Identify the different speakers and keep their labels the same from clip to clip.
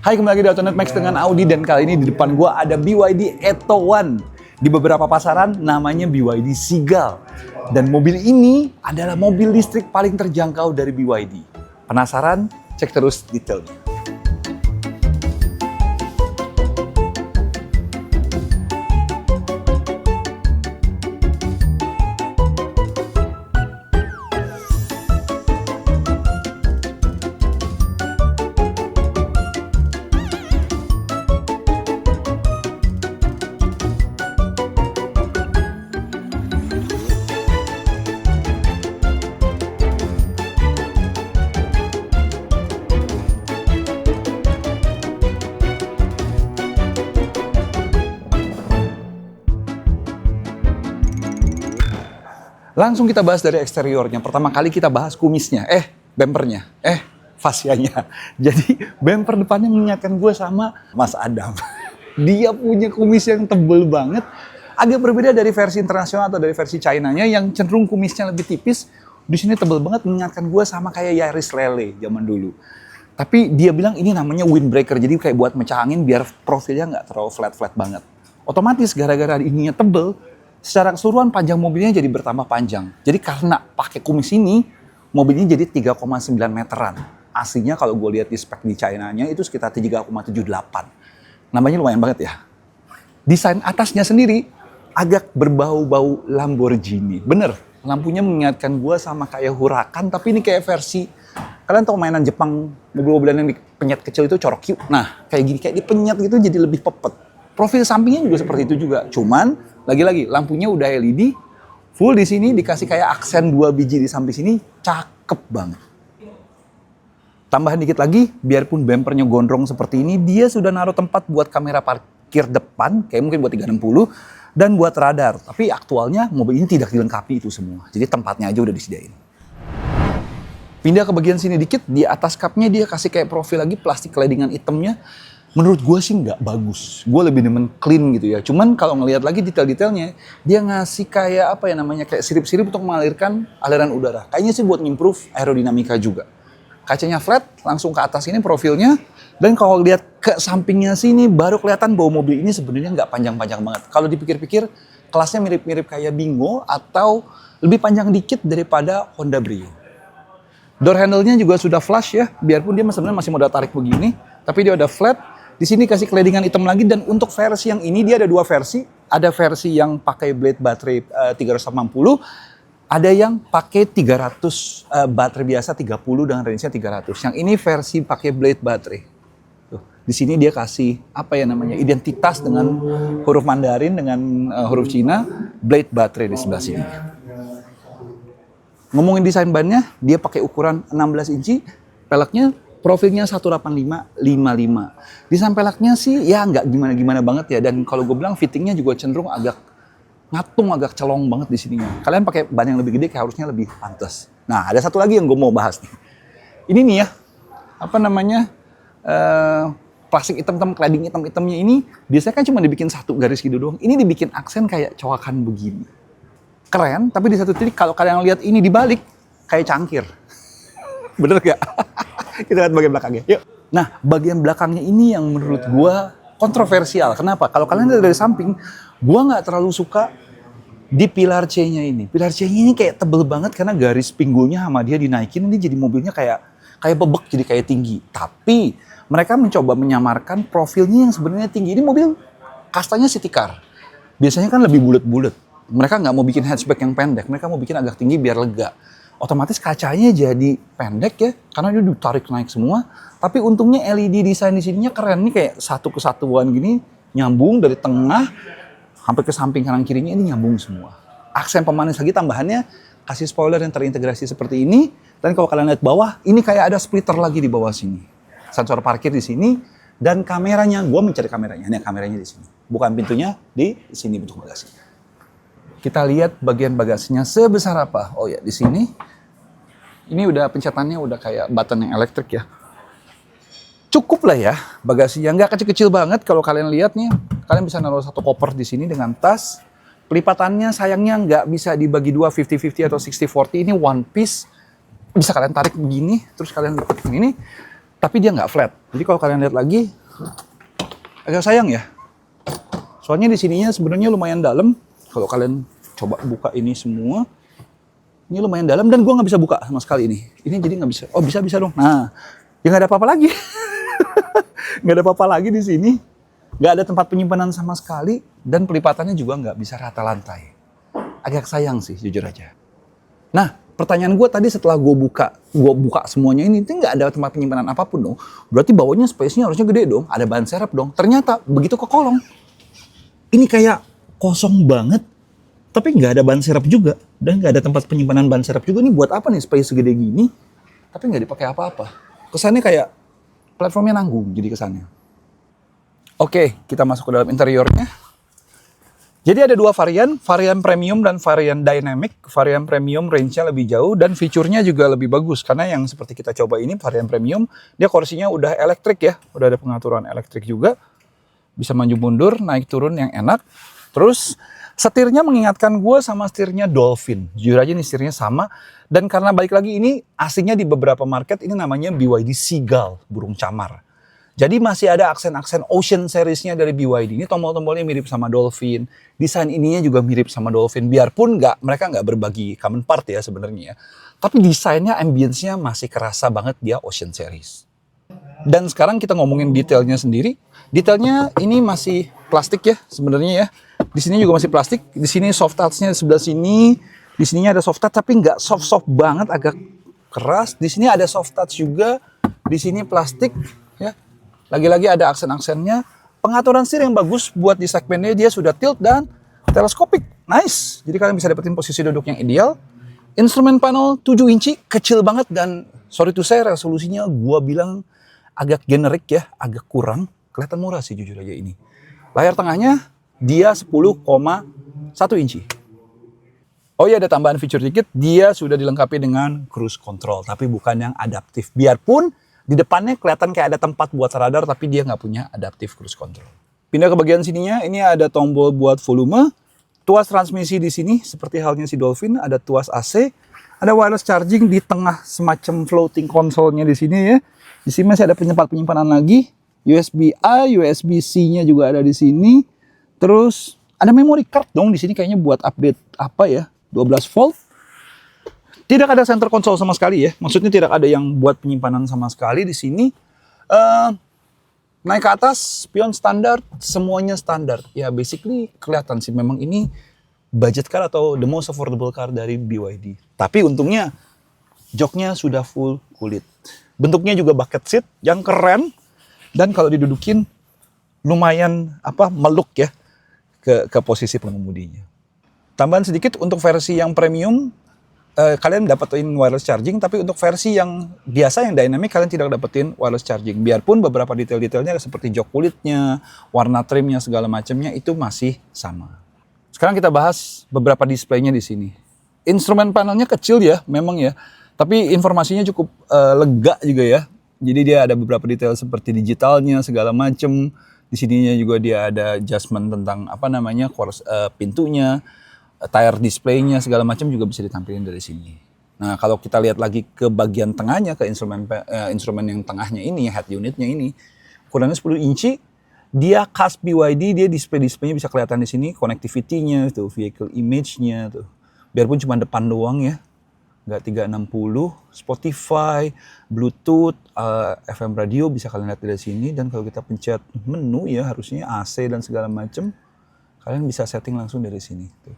Speaker 1: Hai, kembali lagi di Autonet Max dengan Audi, dan kali ini di depan gua ada BYD Atto One. Di beberapa pasaran namanya BYD Seagull. Dan mobil ini adalah mobil listrik paling terjangkau dari BYD. Penasaran? Cek terus detailnya. Langsung kita bahas dari eksteriornya. Pertama kali kita bahas kumisnya, bempernya, fasianya. Jadi bemper depannya mengingatkan gue sama Mas Adam. Dia punya kumis yang tebel banget. Agak berbeda dari versi internasional atau dari versi China-nya yang cenderung kumisnya lebih tipis. Di sini tebel banget, mengingatkan gue sama kayak Yaris Lele zaman dulu. Tapi dia bilang ini namanya windbreaker, jadi kayak buat mecah angin biar profilnya nggak terlalu flat-flat banget. Otomatis gara-gara ininya tebel, secara keseluruhan panjang mobilnya jadi bertambah panjang. Jadi karena pakai kumis ini, mobilnya jadi 3,9 meteran. Aslinya kalau gue lihat di spek di China-nya itu sekitar 3,78. Namanya lumayan banget ya. Desain atasnya sendiri agak berbau-bau Lamborghini. Bener, lampunya mengingatkan gue sama kayak Huracan, tapi ini kayak versi, kalian tahu mainan Jepang, mobil-mobilan yang dipenyet kecil itu Chorokyu. Nah, kayak gini, kayak dipenyet gitu jadi lebih pepet. Profil sampingnya juga seperti itu juga. Cuman, lagi-lagi lampunya udah LED, full di sini dikasih kayak aksen 2 biji di samping sini, cakep banget. Tambahan dikit lagi, biarpun bempernya gondrong seperti ini, dia sudah naruh tempat buat kamera parkir depan, kayak mungkin buat 360, dan buat radar. Tapi aktualnya mobil ini tidak dilengkapi itu semua, jadi tempatnya aja udah disediain. Pindah ke bagian sini dikit, di atas cupnya dia kasih kayak profil lagi plastik claddingan hitamnya. Menurut gue sih nggak bagus. Gue lebih demen clean gitu ya. Cuman kalau ngelihat lagi detail-detailnya, dia ngasih kayak apa ya namanya, kayak sirip-sirip untuk mengalirkan aliran udara. Kayaknya sih buat ngimprove aerodinamika juga. Kacanya flat, langsung ke atas ini profilnya. Dan kalau lihat ke sampingnya sini, baru kelihatan bahwa mobil ini sebenarnya nggak panjang-panjang banget. Kalau dipikir-pikir, kelasnya mirip-mirip kayak Bingo atau lebih panjang dikit daripada Honda Brio. Door handle-nya juga sudah flush ya, biarpun dia sebenarnya masih modal tarik begini, tapi dia udah flat. Di sini kasih claddingan hitam lagi, dan untuk versi yang ini dia ada 2 versi. Ada versi yang pakai blade baterai 380, ada yang pakai 300 baterai biasa 30 dengan range-nya 300. Yang ini versi pakai blade baterai. Tuh, di sini dia kasih apa ya namanya, identitas dengan huruf Mandarin dengan huruf Cina, blade baterai di sebelah sini. Ngomongin desain bannya, dia pakai ukuran 16 inci, peleknya profilnya 185/55. Desain peleknya sih ya nggak gimana-gimana banget ya, dan kalau gue bilang fittingnya juga cenderung agak ngatung, agak celong banget di sininya. Kalian pakai ban yang lebih gede kayak harusnya lebih pantas. Nah, ada satu lagi yang gue mau bahas nih. Ini nih ya, apa namanya, plastik hitam-hitam, cladding hitam-hitamnya ini biasanya kan cuma dibikin satu garis gitu doang. Ini dibikin aksen kayak cowakan begini. Keren, tapi di satu titik kalau kalian lihat ini dibalik kayak cangkir. Bener gak? Kita lihat bagian belakangnya. Yuk. Nah, bagian belakangnya ini yang menurut gua kontroversial. Kenapa? Kalau kalian lihat dari samping, gua nggak terlalu suka di pilar C-nya ini. Pilar C-nya ini kayak tebel banget karena garis pinggulnya sama dia dinaikin, ini jadi mobilnya kayak bebek, jadi kayak tinggi. Tapi mereka mencoba menyamarkan profilnya yang sebenarnya tinggi. Ini mobil kastanya city car. Biasanya kan lebih bulat-bulat. Mereka nggak mau bikin hatchback yang pendek, mereka mau bikin agak tinggi biar lega. Otomatis kacanya jadi pendek ya, karena dia ditarik naik semua. Tapi untungnya LED desain di sininya keren, nih kayak satu kesatuan gini, nyambung dari tengah sampai ke samping kanan kirinya, ini nyambung semua. Aksen pemanis lagi tambahannya, kasih spoiler yang terintegrasi seperti ini. Dan kalau kalian lihat bawah, ini kayak ada splitter lagi di bawah sini. Sensor parkir di sini, dan kameranya, gue mencari kameranya, ini kameranya di sini. Bukan pintunya, di sini bentuk bagasinya. Kita lihat bagian bagasinya sebesar apa. Oh ya, di sini. Ini udah pencetannya udah kayak button yang elektrik ya. Cukup lah ya bagasinya, nggak kecil-kecil banget. Kalau kalian lihat nih, kalian bisa naruh satu koper di sini dengan tas. Pelipatannya sayangnya nggak bisa dibagi dua 50-50 atau 60-40. Ini one piece. Bisa kalian tarik begini, terus kalian lipat ini. Tapi dia nggak flat. Jadi kalau kalian lihat lagi, agak sayang ya. Soalnya di sininya sebenarnya lumayan dalam. Kalau kalian coba buka ini semua, ini lumayan dalam dan gua nggak bisa buka sama sekali ini. Ini jadi nggak bisa. Oh bisa dong. Nah, ya nggak ada apa-apa lagi. Nggak ada apa-apa lagi di sini. Nggak ada tempat penyimpanan sama sekali dan pelipatannya juga nggak bisa rata lantai. Agak sayang sih jujur aja. Nah, pertanyaan gue tadi setelah gue buka semuanya ini, itu nggak ada tempat penyimpanan apapun dong. Berarti bawahnya space-nya harusnya gede dong, ada ban serep dong. Ternyata begitu ke kolong, ini kayak kosong banget, tapi nggak ada ban serep juga. Dan nggak ada tempat penyimpanan ban serep juga. Ini buat apa nih space segede gini, tapi nggak dipakai apa-apa. Kesannya kayak platformnya nanggung jadi kesannya. Oke, kita masuk ke dalam interiornya. Jadi ada dua varian premium dan varian dynamic. Varian premium range-nya lebih jauh dan fiturnya juga lebih bagus. Karena yang seperti kita coba ini varian premium, dia kursinya udah elektrik ya. Udah ada pengaturan elektrik juga. Bisa maju mundur, naik turun yang enak. Terus setirnya mengingatkan gue sama setirnya Dolphin. Jujur aja nih setirnya sama. Dan karena balik lagi ini aslinya di beberapa market ini namanya BYD Seagull, burung camar. Jadi masih ada aksen-aksen Ocean series-nya dari BYD. Ini tombol-tombolnya mirip sama Dolphin. Desain ininya juga mirip sama Dolphin. Biarpun mereka nggak berbagi common part ya sebenarnya. Tapi desainnya, ambience-nya masih kerasa banget dia Ocean series. Dan sekarang kita ngomongin detailnya sendiri. Detailnya ini masih plastik ya sebenarnya ya. Di sini juga masih plastik. Di sini soft touch-nya di sebelah sini. Di sininya ada soft touch tapi nggak soft-soft banget, agak keras. Di sini ada soft touch juga. Di sini plastik ya. Lagi-lagi ada aksen-aksennya. Pengaturan setir yang bagus buat di segmennya, dia sudah tilt dan teleskopik. Nice. Jadi kalian bisa dapetin posisi duduk yang ideal. Instrumen panel 7 inci, kecil banget dan sorry to say resolusinya gua bilang agak generik ya, agak kurang. Kelihatan murah sih jujur aja ini. Layar tengahnya dia 10,1 inci. Oh iya, ada tambahan fitur dikit, dia sudah dilengkapi dengan cruise control, tapi bukan yang adaptif. Biarpun di depannya kelihatan kayak ada tempat buat radar, tapi dia nggak punya adaptive cruise control. Pindah ke bagian sininya, ini ada tombol buat volume, tuas transmisi di sini, seperti halnya si Dolphin, ada tuas AC, ada wireless charging di tengah semacam floating console-nya di sini ya. Di sini masih ada penyimpanan lagi, USB-A, USB-C-nya juga ada di sini. Terus ada memory card dong di sini kayaknya buat update apa ya, 12 volt. Tidak ada center console sama sekali ya. Maksudnya tidak ada yang buat penyimpanan sama sekali di sini. Naik ke atas, spion standar, semuanya standar. Ya basically kelihatan sih memang ini budget car atau the most affordable car dari BYD. Tapi untungnya joknya sudah full kulit. Bentuknya juga bucket seat yang keren. Dan kalau didudukin lumayan meluk ya ke posisi pengemudinya. Tambahan sedikit untuk versi yang premium, kalian dapetin wireless charging, tapi untuk versi yang biasa yang dynamic kalian tidak dapetin wireless charging. Biarpun beberapa detail-detailnya seperti jok kulitnya, warna trimnya segala macamnya itu masih sama. Sekarang kita bahas beberapa displaynya di sini. Instrumen panelnya kecil ya, memang ya, tapi informasinya cukup lega juga ya. Jadi dia ada beberapa detail seperti digitalnya segala macam. Di sininya juga dia ada adjustment tentang pintunya. Tire display-nya segala macam juga bisa ditampilkan dari sini. Nah, kalau kita lihat lagi ke bagian tengahnya, ke instrumen yang tengahnya ini, head unitnya ini, ukurannya 10 inci, dia khas BYD, dia displaynya bisa kelihatan di sini, connectivity-nya, tuh, vehicle image-nya, tuh. Biarpun cuma depan doang ya, nggak 360, Spotify, Bluetooth, FM radio bisa kalian lihat dari sini. Dan kalau kita pencet menu ya, harusnya AC dan segala macam, kalian bisa setting langsung dari sini, tuh.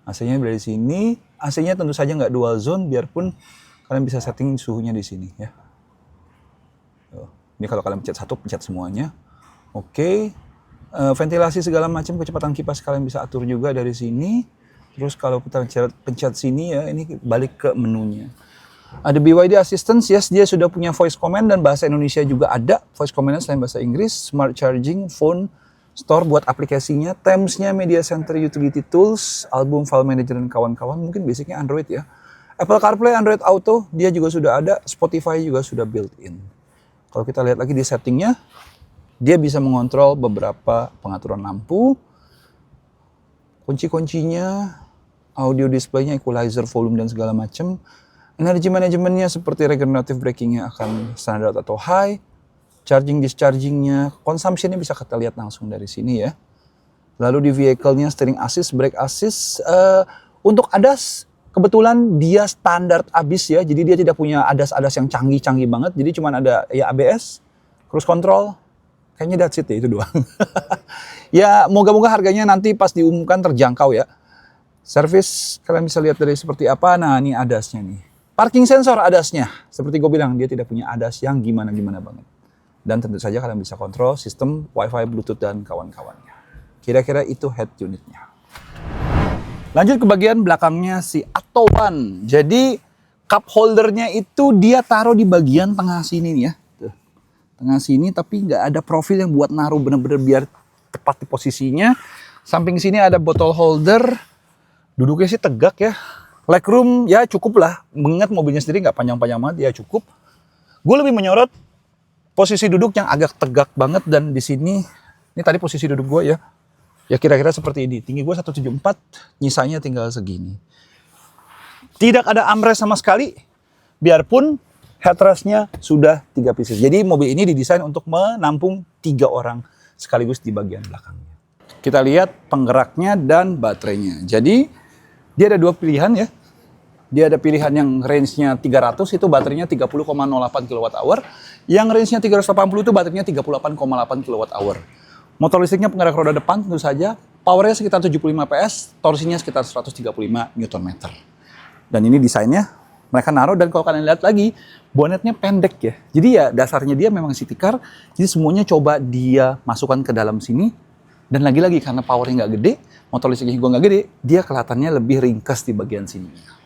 Speaker 1: AC-nya dari sini, AC-nya tentu saja nggak dual zone, biarpun kalian bisa setting suhunya di sini ya. Ini kalau kalian pencet satu, pencet semuanya. Oke. Ventilasi segala macam, kecepatan kipas kalian bisa atur juga dari sini. Terus kalau kita pencet sini ya, ini balik ke menunya. Ada BYD Assistant, yes, dia sudah punya voice command dan bahasa Indonesia juga ada. Voice command-nya selain bahasa Inggris, smart charging, phone, store buat aplikasinya, Thames-nya, media center, utility tools, album, file manager, dan kawan-kawan. Mungkin basicnya Android ya. Apple CarPlay, Android Auto, dia juga sudah ada. Spotify juga sudah built-in. Kalau kita lihat lagi di settingnya, dia bisa mengontrol beberapa pengaturan lampu, kunci-kuncinya, audio display-nya, equalizer, volume, dan segala macam. Energy manajemennya seperti regenerative braking-nya akan standar atau high. Charging discharging-nya, consumption-nya bisa kita lihat langsung dari sini ya. Lalu di vehicle-nya steering assist, brake assist. Untuk ADAS, kebetulan dia standar ABIS ya. Jadi dia tidak punya ADAS-ADAS yang canggih-canggih banget. Jadi cuma ada ya ABS, cruise control. Kayaknya that's it ya, itu doang. Ya moga-moga harganya nanti pas diumumkan terjangkau ya. Service kalian bisa lihat dari seperti apa. Nah ini ADAS-nya nih. Parking sensor ADAS-nya. Seperti gue bilang dia tidak punya ADAS yang gimana-gimana banget. Dan tentu saja kalian bisa kontrol sistem Wi-Fi, Bluetooth, dan kawan-kawannya. Kira-kira itu head unitnya. Lanjut ke bagian belakangnya si Atto One. Jadi cup holdernya itu dia taruh di bagian tengah sini nih ya. Tuh. Tengah sini tapi nggak ada profil yang buat naruh bener-bener biar tepat di posisinya. Samping sini ada bottle holder. Duduknya sih tegak ya. Legroom ya cukup lah. Mengingat mobilnya sendiri nggak panjang-panjang banget, ya cukup. Gue lebih menyorot posisi duduk yang agak tegak banget, dan di sini, ini tadi posisi duduk gue ya. Ya kira-kira seperti ini. Tinggi gue 174, nyisanya tinggal segini. Tidak ada armrest sama sekali, biarpun headrest-nya sudah 3 pieces. Jadi mobil ini didesain untuk menampung 3 orang sekaligus di bagian belakangnya. Kita lihat penggeraknya dan baterainya. Jadi dia ada 2 pilihan ya. Dia ada pilihan yang range-nya 300, itu baterainya 30,08 kWh. Yang range-nya 380 itu baterainya 38,8 kWh. Motor listriknya penggerak roda depan tentu saja. Powernya sekitar 75 PS, torsinya sekitar 135 Nm. Dan ini desainnya, mereka naruh, dan kalau kalian lihat lagi, bonetnya pendek ya. Jadi ya dasarnya dia memang city car, jadi semuanya coba dia masukkan ke dalam sini. Dan lagi-lagi karena powernya nggak gede, motor listriknya juga nggak gede, dia kelihatannya lebih ringkas di bagian sini.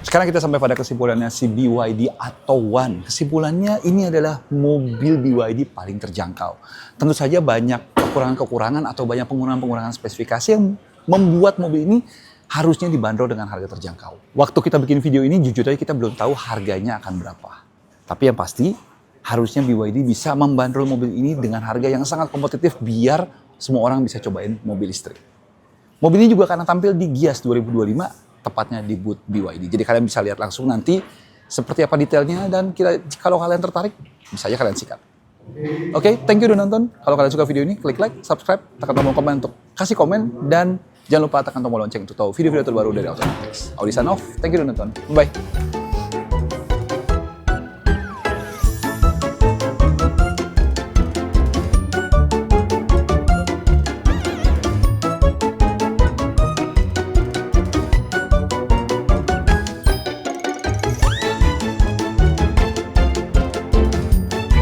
Speaker 1: Sekarang kita sampai pada kesimpulannya si BYD Atto One. Kesimpulannya ini adalah mobil BYD paling terjangkau. Tentu saja banyak kekurangan-kekurangan atau banyak pengurangan-pengurangan spesifikasi yang membuat mobil ini harusnya dibanderol dengan harga terjangkau. Waktu kita bikin video ini jujur aja kita belum tahu harganya akan berapa. Tapi yang pasti harusnya BYD bisa membanderol mobil ini dengan harga yang sangat kompetitif biar semua orang bisa cobain mobil listrik. Mobil ini juga akan tampil di Gias 2025. Tepatnya di booth BYD. Jadi kalian bisa lihat langsung nanti seperti apa detailnya, dan kalau kalian tertarik bisa aja kalian sikat. Oke, thank you udah nonton. Kalau kalian suka video ini, klik like, subscribe, tekan tombol komen untuk kasih komen, dan jangan lupa tekan tombol lonceng untuk tahu video-video terbaru dari Automatic. Audi sign off, thank you udah nonton. Bye.